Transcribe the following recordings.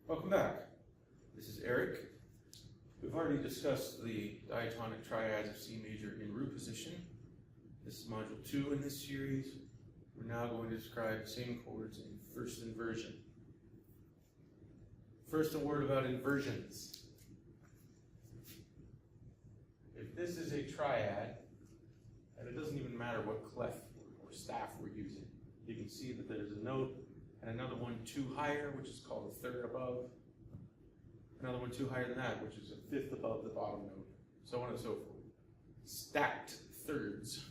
Welcome back. This is Eric. We've already discussed the diatonic triads of C major in root position. This is module 2 in this series. We're now going to describe the same chords in first inversion. First, a word about inversions. If this is a triad, and it doesn't even matter what clef or staff we're using, you can see that there's a note and another one 2 higher, which is called a third above. Another one 2 higher than that, which is a 5th above the bottom note, so on and so forth. Stacked thirds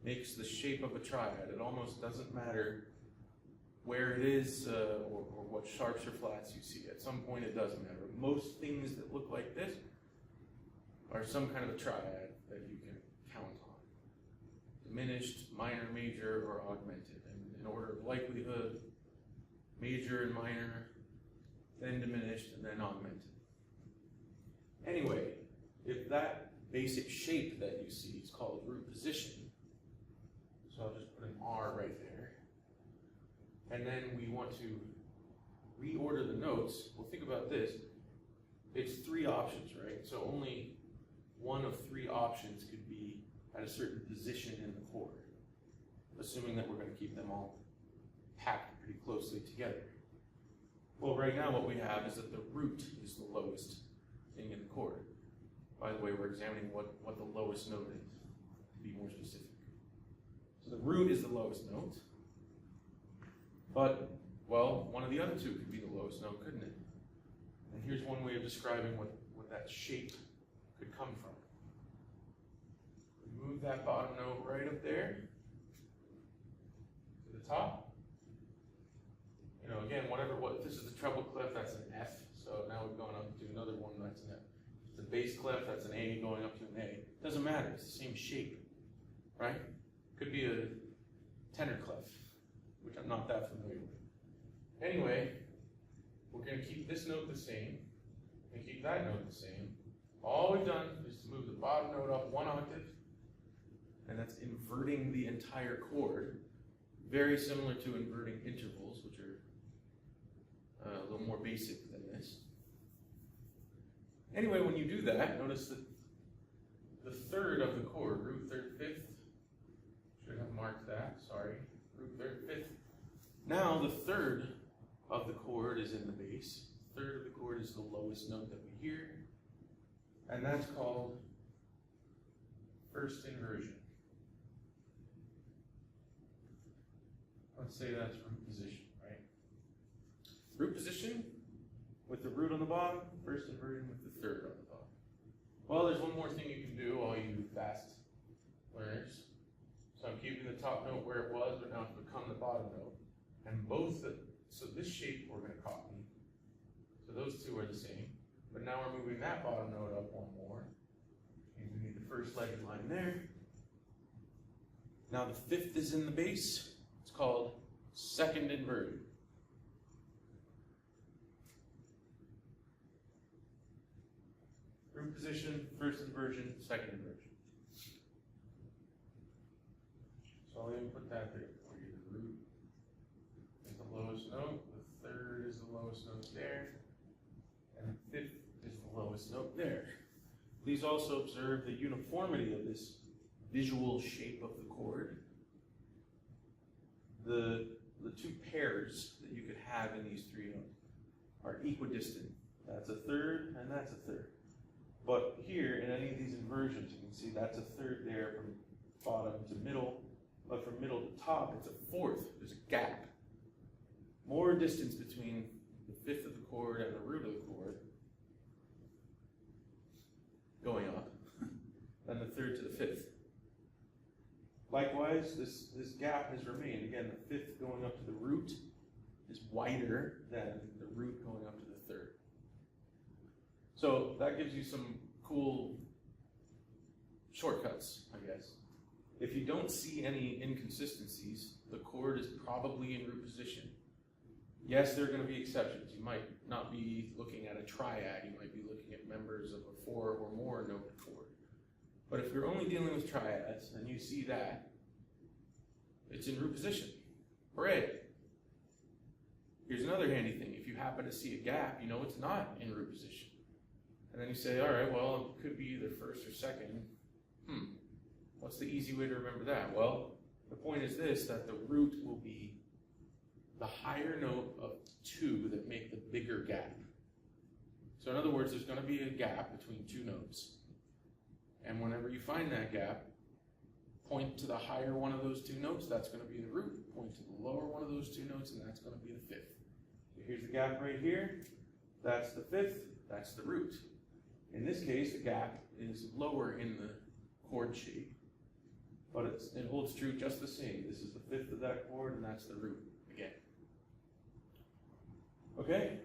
makes the shape of a triad. It almost doesn't matter where it is or what sharps or flats you see. At some point it doesn't matter. Most things that look like this are some kind of a triad that you can count on. Diminished, minor, major, or augmented. And in order of likelihood, major and minor, then diminished, and then augmented. Anyway, if that basic shape that you see is called root position, so I'll just put an R right there, and then we want to reorder the notes, well, think about this. It's 3 options, right? So only one of 3 options could be at a certain position in the chord, assuming that we're going to keep them all packed pretty closely together. Well, right now what we have is that the root is the lowest thing in the chord. By the way, we're examining what the lowest note is, to be more specific. So the root is the lowest note, but, well, one of the other 2 could be the lowest note, couldn't it? And here's one way of describing what that shape could come from. We move that bottom note right up there to the top. You know, again, what this is the treble clef, that's an F. So now we've gone up to another one, that's an F. The bass clef, that's an A going up to an A. Doesn't matter, it's the same shape, right? Could be a tenor clef, which I'm not that familiar with. Anyway, we're going to keep this note the same and keep that note the same. All we've done is to move the bottom note up 1 octave, and that's inverting the entire chord. Very similar to inverting intervals, which are a little more basic than this. Anyway, when you do that, notice that the third of the chord, root third fifth, should have marked that, sorry, root third fifth. Now the third of the chord is in the bass. The third of the chord is the lowest note that we hear, and that's called first inversion. Let's say that's root position, right? Root position with the root on the bottom, first inversion with the third on the bottom. Well, there's one more thing you can do, all you fast learners. So I'm keeping the top note where it was, but now it's become the bottom note. And so this shape we're going to copy. So those 2 are the same. But now we're moving that bottom note up 1 more. And we need the first legged line there. Now the 5th is in the bass. It's called second inversion. Root position, first inversion, second inversion. So I'll even put that there for you. The root is the lowest note, the third is the lowest note there, and the 5th is the lowest note there. Please also observe the uniformity of this visual shape of the chord. The 2 pairs that you could have in these 3 notes are equidistant. That's a third and that's a third. But here, in any of these inversions, you can see that's a third there from bottom to middle, but from middle to top, it's a 4th. There's a gap. More distance between the 5th of the chord and the root of the chord going up than the 3rd to the 5th. Likewise, this gap has remained. Again, the 5th going up to the root is wider than the root going up to the 3rd. So that gives you some cool shortcuts, I guess. If you don't see any inconsistencies, the chord is probably in root position. Yes, there are going to be exceptions. You might not be looking at a triad. You might be looking at members of a 4 or more note chord. But if you're only dealing with triads and you see that, it's in root position. Hooray! Here's another handy thing. If you happen to see a gap, you know it's not in root position. And then you say, all right, well, it could be either first or second. What's the easy way to remember that? Well, the point is this, that the root will be the higher note of two that make the bigger gap. So in other words, there's going to be a gap between two notes. And whenever you find that gap, point to the higher one of those two notes, that's going to be the root. Point to the lower one of those two notes, and that's going to be the fifth. So here's the gap right here. That's the fifth. That's the root. In this case, the gap is lower in the chord shape, but it holds true just the same. This is the fifth of that chord, and that's the root again. Okay?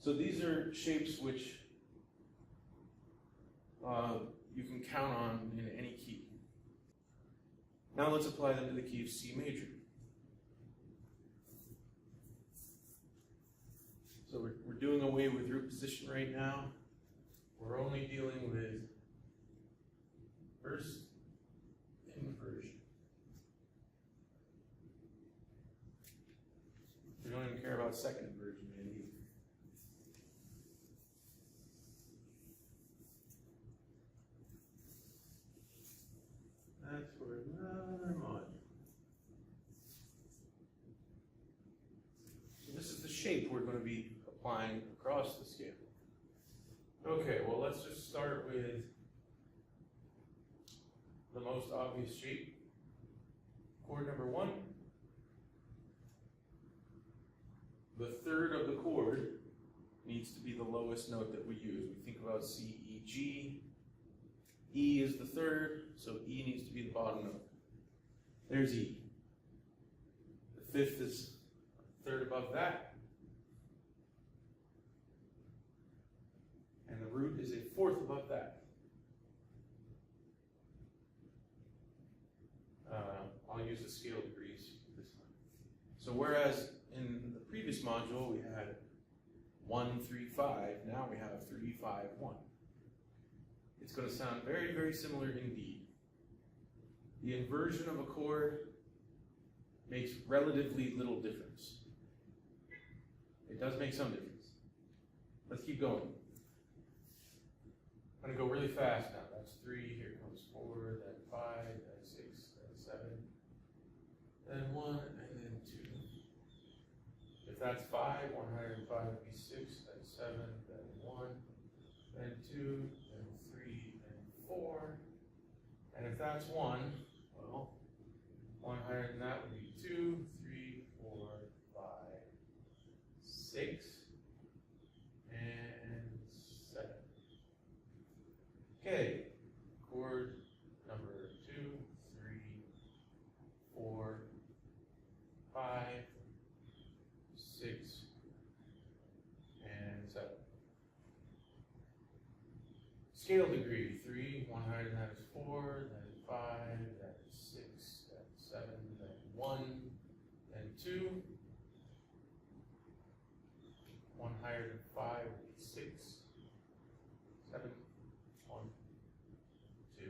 So these are shapes which you can count on in any key. Now let's apply them to the key of C major. So we're doing away with root position right now. We're only dealing with first inversion. We don't even care about second inversion yet either. That's for another module. So this is the shape we're going to be applying across the scale. Okay, well let's just start with the most obvious shape. Chord number 1. The third of the chord needs to be the lowest note that we use. We think about C, E, G. E is the third, so E needs to be the bottom note. There's E. The fifth is a third above that. And the root is a fourth above that. I'll use the scale degrees this time. So whereas in the previous module we had 1, 3, 5, now we have 3, 5, 1. It's going to sound very, very similar indeed. The inversion of a chord makes relatively little difference. It does make some difference. Let's keep going. I'm going to go really fast now. That's 3, here comes 4, then 5, then 6, then 7, then 1, and then 2. If that's 5, 105 would be 6, then 7, then 1, then 2, then 3, then 4. And if that's 1, well, 1 higher than that would be 2, 3, 4, 5, 6, and 7. Okay, chord number 2, 3, 4, 5, 6, and 7. Scale degree, 3, 1 higher than that is 4, then 5, then 6, then 7, then 1, then 2. 1 higher than 5 would be 6, 7, 1, 2,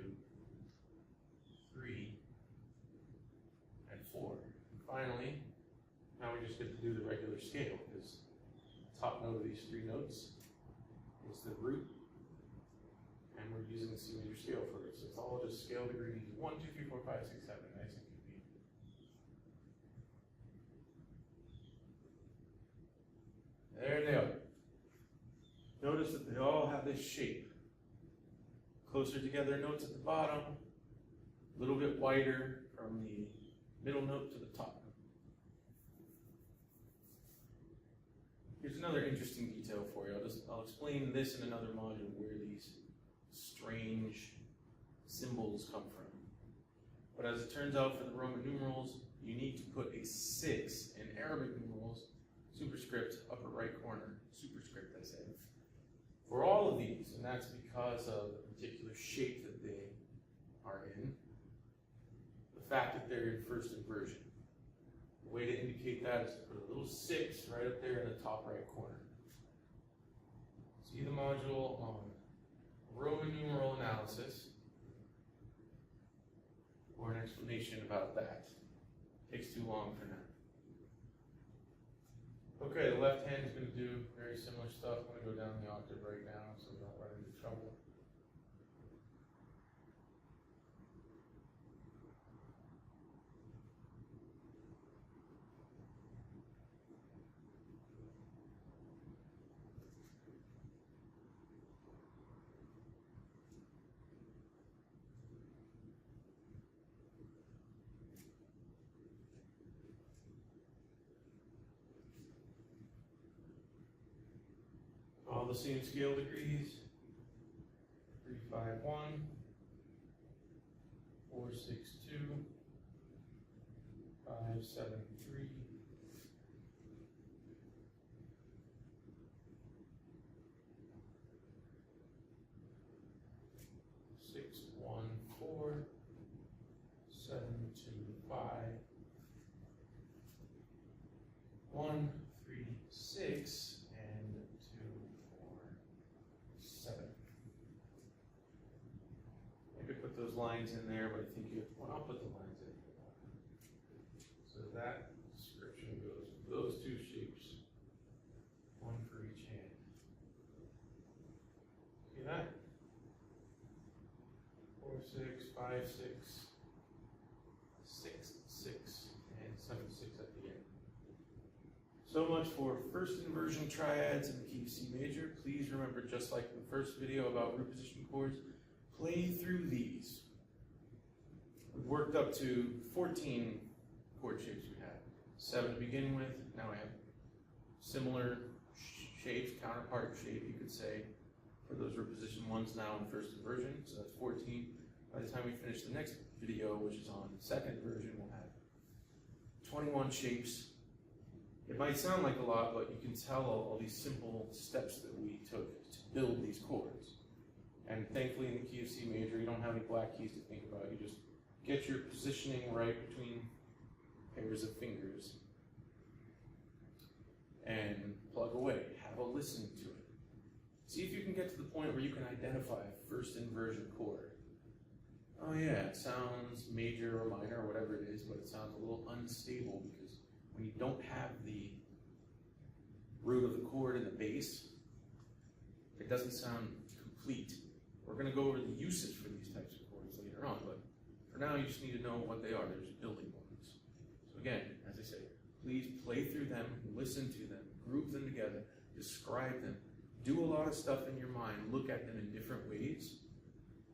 3, and 4. And finally, now we just get to do the regular scale, because the top note of these 3 notes is the root, and we're using the C major scale for it. So it's all just scale degrees 1, 2, 3, 4, 5, 6, 7, nice and convenient. There they are. Notice that they all have this shape. Closer together notes at the bottom, a little bit wider from the middle note to the top note. Here's another interesting detail for you. I'll explain this in another module where these strange symbols come from. But as it turns out for the Roman numerals, you need to put a 6 in Arabic numerals, superscript, upper right corner, superscript I said, for all of these, and that's because of the particular shape that they are in, the fact that they're in first inversion. The way to indicate that is to put a little 6 right up there in the top right corner. See the module on Roman numeral analysis, or an explanation about that. Takes too long for now. Okay, the left hand is going to do very similar stuff. I'm going to go down the octave right now so we don't run into trouble. All the same scale degrees. 3, 5, 1, 4, 6, 2, 5, 7, 3, 6, 1, 4, 7, 2, 5, 1, 3, 6, and 2, 4, 7. I could put those lines in there, but I think well, I'll put the lines in. So that description goes with those two shapes, one for each hand. See that? 4, 6, 5, 6, 6, 6, and 7, 6 at the end. So much for first inversion triads in the key of C major. Please remember, just like the first video about root position chords, play through these. We've worked up to 14 chord shapes we had. 7 to begin with. Now we have similar shapes, counterpart shape, you could say, for those root position ones now in first inversion. So that's 14. By the time we finish the next video, which is on second inversion, we'll have 21 shapes. It might sound like a lot, but you can tell all these simple steps that we took to build these chords. And thankfully in the key of C major, you don't have any black keys to think about. You just get your positioning right between pairs of fingers and plug away. Have a listen to it. See if you can get to the point where you can identify a first inversion chord. Oh yeah, it sounds major or minor or whatever it is, but it sounds a little unstable because when you don't have the root of the chord in the bass, it doesn't sound complete. We're going to go over the usage for these types of chords later on, but for now you just need to know what they are. They're just building blocks. So again, as I say, please play through them, listen to them, group them together, describe them, do a lot of stuff in your mind, look at them in different ways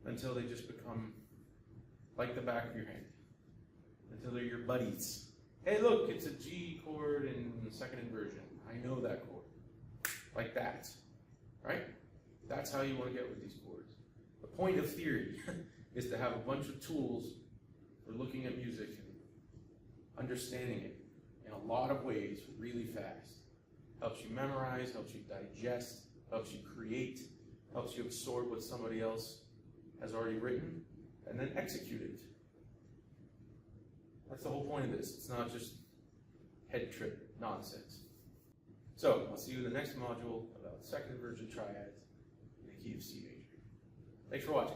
until they just become like the back of your hand, until they're your buddies. Hey look, it's a G chord in second inversion. I know that chord. Like that, right? That's how you want to get with these chords. The point of theory is to have a bunch of tools for looking at music and understanding it in a lot of ways really fast. Helps you memorize, helps you digest, helps you create, helps you absorb what somebody else has already written, and then execute it. That's the whole point of this. It's not just head trip nonsense. So, I'll see you in the next module about second inversion triads in the key of C major. Thanks for watching.